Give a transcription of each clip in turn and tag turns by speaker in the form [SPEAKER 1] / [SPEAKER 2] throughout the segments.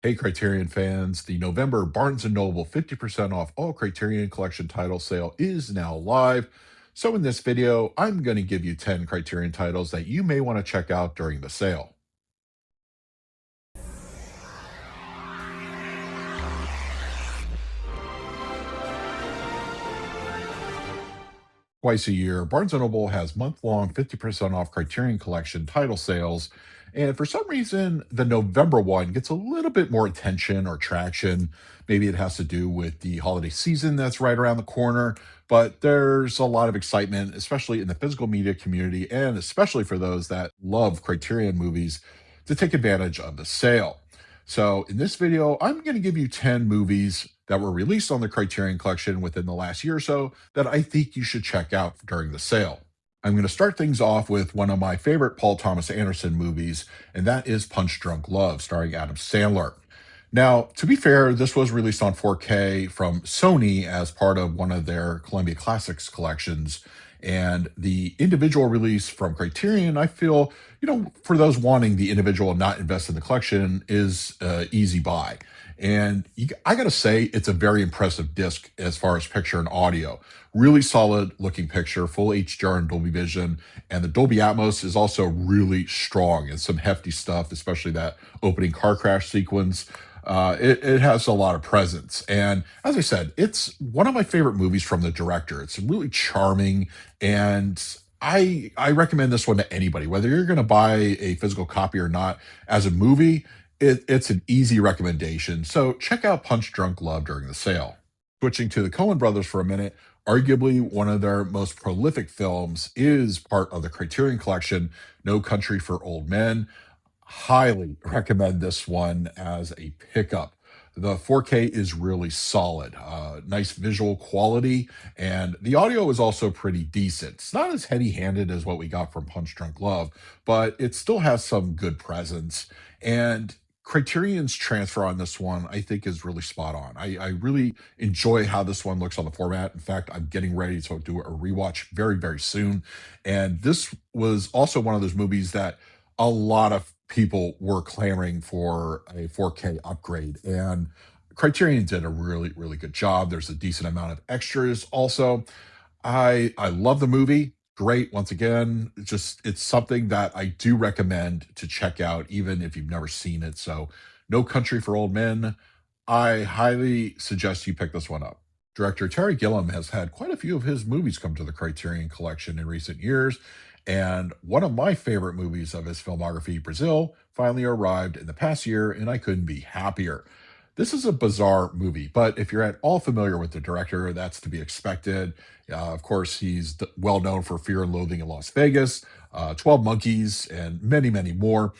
[SPEAKER 1] Hey, Criterion fans, the November Barnes& Noble 50% off all Criterion Collection title sale is now live. So in this video, I'm going to give you 10 Criterion titles that you may want to check out during the sale. Twice a year, Barnes& Noble has month-long 50% off Criterion Collection title sales, and for some reason, the November one gets a little bit more attention or traction. Maybe it has to do with the holiday season that's right around the corner, but there's a lot of excitement, especially in the physical media community, and especially for those that love Criterion movies, to take advantage of the sale. So in this video, I'm going to give you 10 movies that were released on the Criterion Collection within the last year or so that I think you should check out during the sale. I'm going to start things off with one of my favorite Paul Thomas Anderson movies, and that is Punch Drunk Love, starring Adam Sandler. Now, to be fair, this was released on 4K from Sony as part of one of their Columbia Classics collections. And the individual release from Criterion, I feel, for those wanting the individual and not invest in the collection, is easy buy. And I got to say, it's a very impressive disc as far as picture and audio. Really solid looking picture, full HDR and Dolby Vision. And the Dolby Atmos is also really strong and some hefty stuff, especially that opening car crash sequence. It has a lot of presence. And as I said, it's one of my favorite movies from the director. It's really charming. And I recommend this one to anybody, whether you're going to buy a physical copy or not. As a movie, it's an easy recommendation. So check out Punch Drunk Love during the sale. Switching to the Coen brothers for a minute, arguably one of their most prolific films is part of the Criterion Collection, No Country for Old Men. Highly recommend this one as a pickup. The 4K is really solid, nice visual quality, and the audio is also pretty decent. It's not as heavy handed as what we got from Punch Drunk Love, but it still has some good presence. And Criterion's transfer on this one, I think, is really spot on. I really enjoy how this one looks on the format. In fact, I'm getting ready to do a rewatch very, very soon. And this was also one of those movies that a lot of people were clamoring for a 4K upgrade. And Criterion did a really, really good job. There's a decent amount of extras also. I love the movie. Great. Once again, it's something that I do recommend to check out, even if you've never seen it. So, No Country for Old Men. I highly suggest you pick this one up. Director Terry Gilliam has had quite a few of his movies come to the Criterion Collection in recent years, and one of my favorite movies of his filmography, Brazil, finally arrived in the past year, and I couldn't be happier. This is a bizarre movie, but if you're at all familiar with the director, that's to be expected. Of course, he's well known for Fear and Loathing in Las Vegas, 12 Monkeys, and many, many more.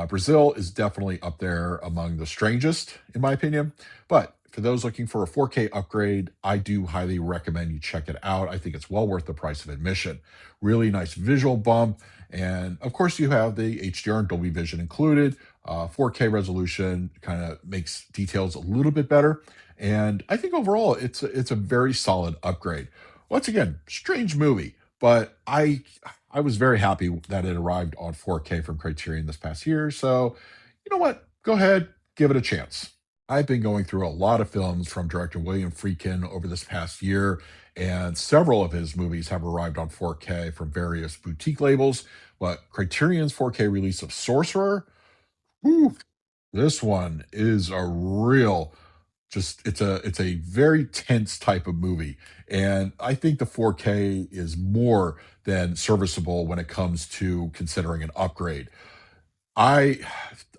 [SPEAKER 1] Brazil is definitely up there among the strangest, in my opinion. But for those looking for a 4K upgrade, I do highly recommend you check it out. I think it's well worth the price of admission. Really nice visual bump. And of course, you have the HDR and Dolby Vision included. 4K resolution kind of makes details a little bit better. And I think overall, it's a very solid upgrade. Once again, strange movie, but I was very happy that it arrived on 4K from Criterion this past year. So, you know what? Go ahead, give it a chance. I've been going through a lot of films from director William Friedkin over this past year, and several of his movies have arrived on 4K from various boutique labels. But Criterion's 4K release of Sorcerer, whew, this one is a real it's a very tense type of movie, and I think the 4K is more than serviceable when it comes to considering an upgrade. I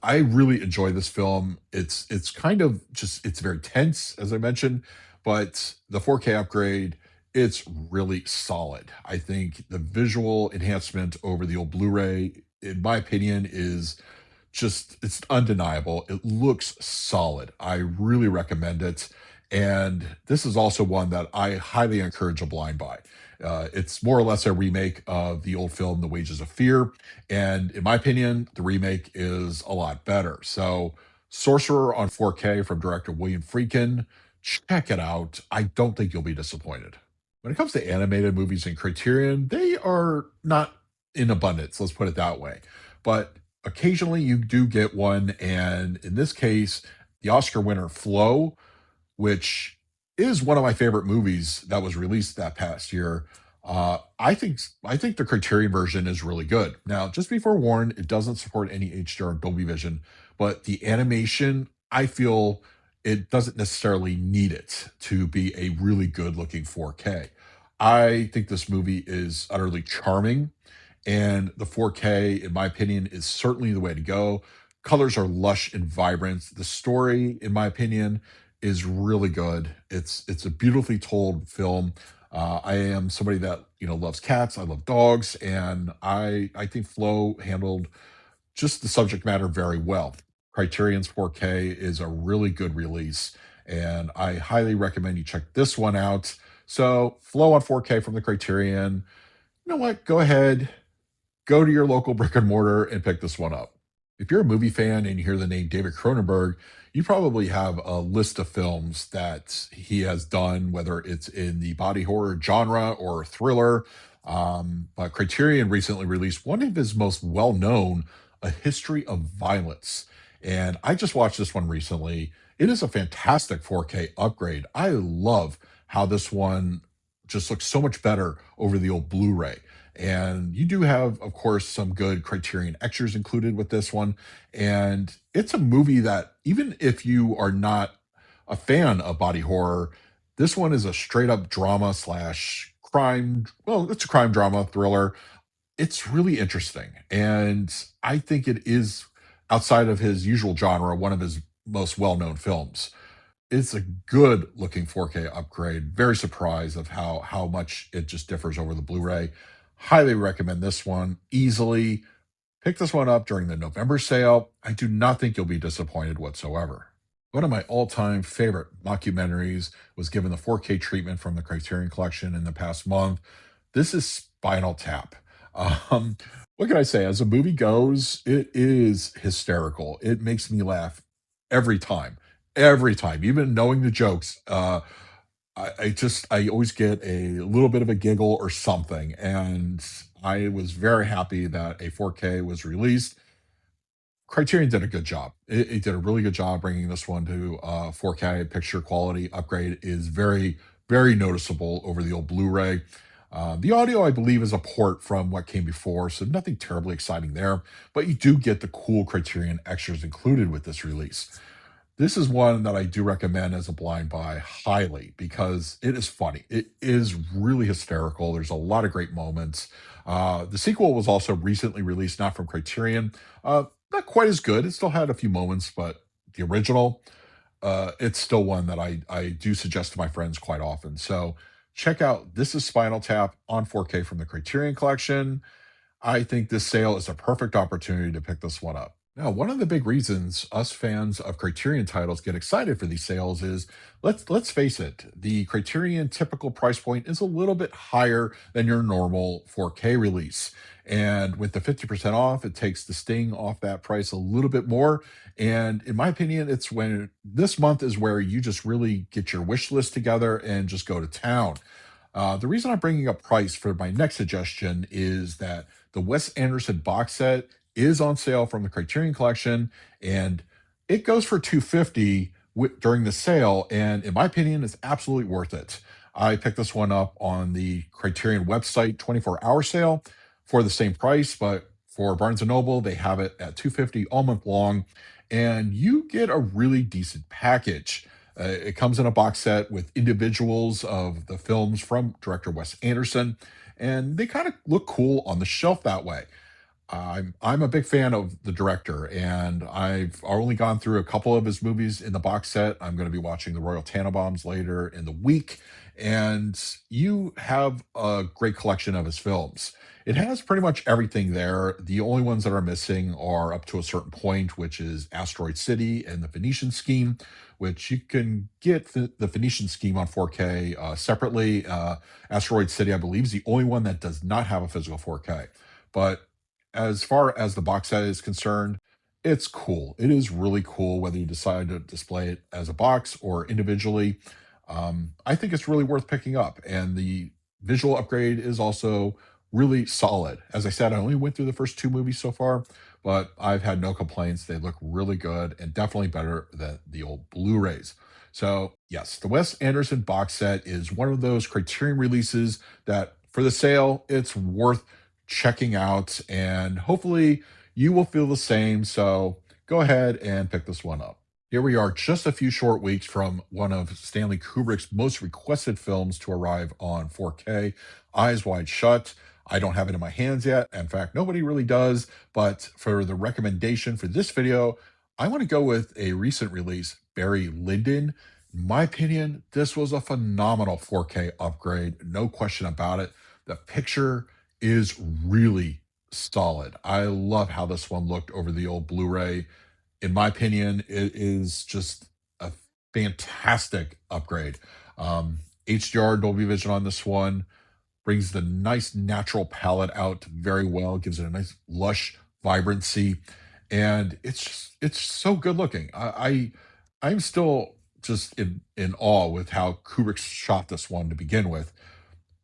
[SPEAKER 1] I really enjoy this film. It's kind of just it's very tense, as I mentioned, but the 4K upgrade, it's really solid. I think the visual enhancement over the old Blu-ray, in my opinion, is just it's undeniable. It looks solid. I really recommend it. And this is also one that I highly encourage a blind buy. It's more or less a remake of the old film, The Wages of Fear. And in my opinion, the remake is a lot better. So, Sorcerer on 4K from director William Friedkin, check it out. I don't think you'll be disappointed. When it comes to animated movies and Criterion, they are not in abundance, let's put it that way. But occasionally you do get one. And in this case, the Oscar winner Flow, which is one of my favorite movies that was released that past year. I think the Criterion version is really good. Now, just be forewarned, it doesn't support any HDR or Dolby Vision, but the animation, I feel it doesn't necessarily need it to be a really good looking 4K. I think this movie is utterly charming, and the 4K, in my opinion, is certainly the way to go. Colors are lush and vibrant. The story, in my opinion, is really good. It's a beautifully told film. I am somebody that loves cats. I love dogs, and I think Flo handled just the subject matter very well. Criterion's 4K is a really good release, and I highly recommend you check this one out. So, Flow on 4K from the Criterion. You know what? Go ahead, go to your local brick and mortar and pick this one up. If you're a movie fan and you hear the name David Cronenberg, you probably have a list of films that he has done, whether it's in the body horror genre or thriller. But Criterion recently released one of his most well known, A History of Violence. And I just watched this one recently. It is a fantastic 4K upgrade. I love how this one just looks so much better over the old Blu ray. And you do have, of course, some good Criterion extras included with this one. And it's a movie that, even if you are not a fan of body horror, this one is a straight up drama slash crime. Well, it's a crime drama thriller. It's really interesting. And I think it is, outside of his usual genre, one of his most well known films. It's a good looking 4K upgrade. Very surprised of how much it just differs over the Blu-ray. Highly recommend this one. Easily pick this one up during the November sale. I do not think you'll be disappointed whatsoever. One of my all-time favorite mockumentaries was given the 4K treatment from the Criterion Collection in the past month. This is Spinal Tap. Um, what can I say? As a movie goes, it is hysterical. It makes me laugh every time. Every time, even knowing the jokes. I always get a little bit of a giggle or something, and I was very happy that a 4K was released. Criterion did a good job. It did a really good job bringing this one to 4K. Picture quality upgrade is very, very noticeable over the old Blu-ray. The audio, I believe, is a port from what came before, so nothing terribly exciting there. But you do get the cool Criterion extras included with this release. This is one that I do recommend as a blind buy highly because it is funny. It is really hysterical. There's a lot of great moments. The sequel was also recently released, not from Criterion. Not quite as good. It still had a few moments, but the original, it's still one that I do suggest to my friends quite often. So check out This Is Spinal Tap on 4K from the Criterion Collection. I think this sale is a perfect opportunity to pick this one up. Now, one of the big reasons us fans of Criterion titles get excited for these sales is, let's face it, the Criterion typical price point is a little bit higher than your normal 4K release. And with the 50% off, it takes the sting off that price a little bit more. And in my opinion, it's when this month is where you just really get your wish list together and just go to town. The reason I'm bringing up price for my next suggestion is that the Wes Anderson box set is on sale from the Criterion Collection, and it goes for 250 during the sale. And in my opinion, it's absolutely worth it. I picked this one up on the Criterion website 24-hour sale for the same price, but for Barnes and Noble, they have it at 250 all month long, and you get a really decent package. It comes in a box set with individuals of the films from director Wes Anderson, and they kind of look cool on the shelf that way. I'm a big fan of the director, and I've only gone through a couple of his movies in the box set. I'm going to be watching The Royal Tannenbaums later in the week, and you have a great collection of his films. It has pretty much everything there. The only ones that are missing are up to a certain point, which is Asteroid City and the Phoenician Scheme, which you can get the Phoenician Scheme on 4K separately. Asteroid City, I believe, is the only one that does not have a physical 4K. But as far as the box set is concerned, it's cool. It is really cool whether you decide to display it as a box or individually. I think it's really worth picking up. And the visual upgrade is also really solid. As I said, I only went through the first two movies so far, but I've had no complaints. They look really good and definitely better than the old Blu-rays. So, yes, the Wes Anderson box set is one of those Criterion releases that for the sale, it's worth checking out, and hopefully you will feel the same. So, go ahead and pick this one up. Here we are, just a few short weeks from one of Stanley Kubrick's most requested films to arrive on 4K, Eyes Wide Shut. I don't have it in my hands yet. In fact, nobody really does. But for the recommendation for this video, I want to go with a recent release, Barry Lyndon. In my opinion, this was a phenomenal 4K upgrade. No question about it. The picture is really solid. I love how this one looked over the old Blu-ray. In my opinion, it is just a fantastic upgrade. HDR Dolby Vision on this one brings the nice natural palette out very well, gives it a nice lush vibrancy, and it's so good looking. I'm still just in awe with how Kubrick shot this one to begin with,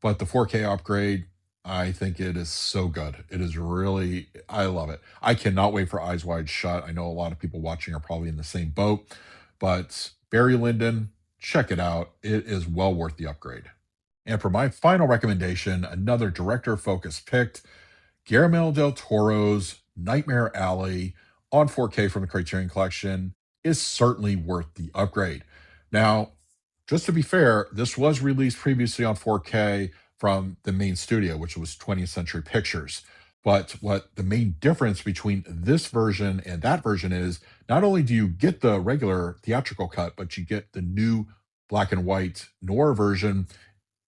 [SPEAKER 1] but the 4K upgrade, I think it is so good. It is really, I love it. I cannot wait for Eyes Wide Shut. I know a lot of people watching are probably in the same boat, but Barry Lyndon, check it out. It is well worth the upgrade. And for my final recommendation, another director focus picked, Guillermo del Toro's Nightmare Alley on 4K from the Criterion Collection is certainly worth the upgrade. Now, just to be fair, this was released previously on 4K from the main studio, which was 20th Century Pictures. But what the main difference between this version and that version is, not only do you get the regular theatrical cut, but you get the new black and white noir version,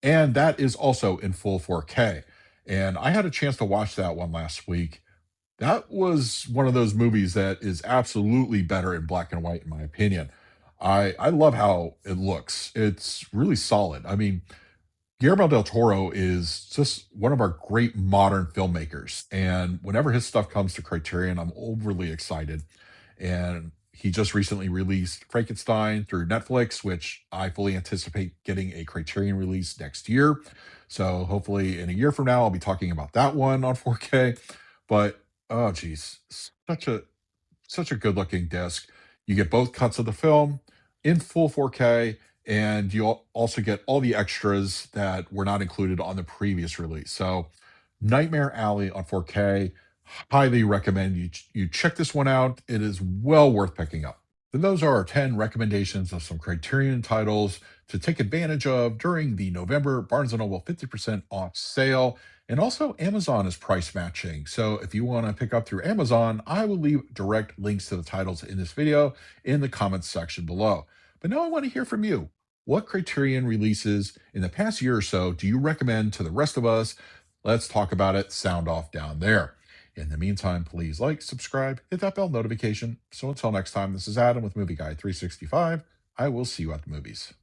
[SPEAKER 1] and that is also in full 4K. And I had a chance to watch that one last week. That was one of those movies that is absolutely better in black and white, in my opinion. I love how it looks. It's really solid. I mean, Guillermo del Toro is just one of our great modern filmmakers, and whenever his stuff comes to Criterion, I'm overly excited. And he just recently released Frankenstein through Netflix, which I fully anticipate getting a Criterion release next year. So hopefully in a year from now, I'll be talking about that one on 4K. But oh geez, such a good looking disc. You get both cuts of the film in full 4K, and you also get all the extras that were not included on the previous release. So, Nightmare Alley on 4K, highly recommend you check this one out. It is well worth picking up. Then those are our 10 recommendations of some Criterion titles to take advantage of during the November Barnes& Noble 50% off sale. And also, Amazon is price matching. So if you want to pick up through Amazon, I will leave direct links to the titles in this video in the comments section below. But now I want to hear from you. What Criterion releases in the past year or so do you recommend to the rest of us? Let's talk about it. Sound off down there. In the meantime, please like, subscribe, hit that bell notification. So until next time, this is Adam with Movie Guy 365. I will see you at the movies.